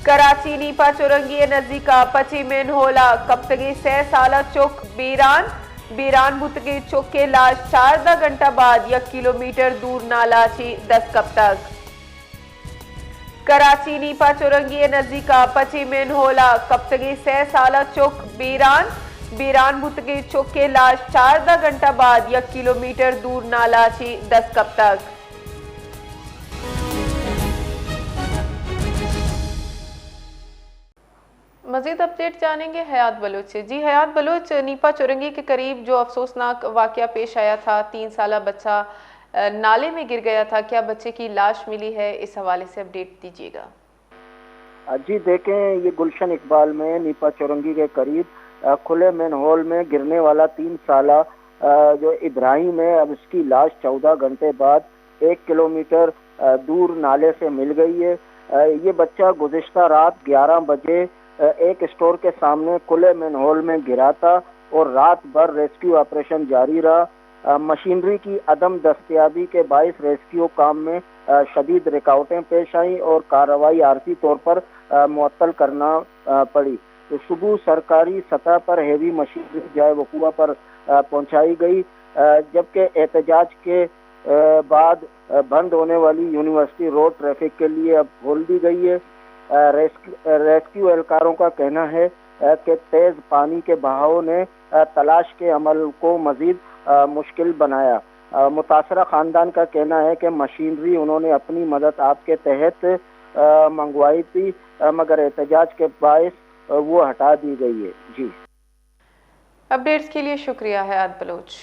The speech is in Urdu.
کراچی نیپا چورنگی نزدیکا پچی مین ہولا کپتگی 6 سالہ چوک بیران بتگی چوک کے لاش 14 گھنٹہ بعد 1 کلومیٹر دور نالا چی 10 کب تک کراچی نیپا چورنگی نزدیکا پچی مین ہولا کپتگی 6 سالہ چوک بیران بتگی چوک کے لاش 14 گھنٹہ بعد 1 کلومیٹر دور نالا چی 10 کب تک مزید اپڈیٹ جانیں گے حیات بلوچ سے۔ جی حیات بلوچ، نیپا چورنگی کے قریب جو افسوسناک واقعہ پیش آیا تھا، 3 سالہ بچہ نالے میں گر گیا تھا، کیا بچے کی لاش ملی ہے؟ اس حوالے سے اپڈیٹ دیجیے گا۔ جی دیکھیں، یہ گلشن اقبال میں نیپا چورنگی کے قریب کھلے مین ہول میں گرنے والا 3 سالہ جو ابراہیم ہے، اب اس کی لاش 14 گھنٹے بعد 1 کلومیٹر دور نالے سے مل گئی ہے۔ یہ بچہ گزشتہ رات 11 بجے ایک اسٹور کے سامنے کھلے مین ہول میں گرا تھا اور رات بھر ریسکیو آپریشن جاری رہا۔ مشینری کی عدم دستیابی کے باعث ریسکیو کام میں شدید رکاوٹیں پیش آئیں اور کارروائی عارضی طور پر معطل کرنا پڑی۔ تو صبح سرکاری سطح پر ہیوی مشینری جائے وقوع پر پہنچائی گئی، جبکہ احتجاج کے بعد بند ہونے والی یونیورسٹی روڈ ٹریفک کے لیے اب کھول دی گئی ہے۔ ریسکیو اہلکاروں کا کہنا ہے کہ تیز پانی کے بہاؤ نے تلاش کے عمل کو مزید مشکل بنایا۔ متاثرہ خاندان کا کہنا ہے کہ مشینری انہوں نے اپنی مدد آپ کے تحت منگوائی تھی، مگر احتجاج کے باعث وہ ہٹا دی گئی ہے۔ جی، اپڈیٹس کے لیے شکریہ حیات بلوچ۔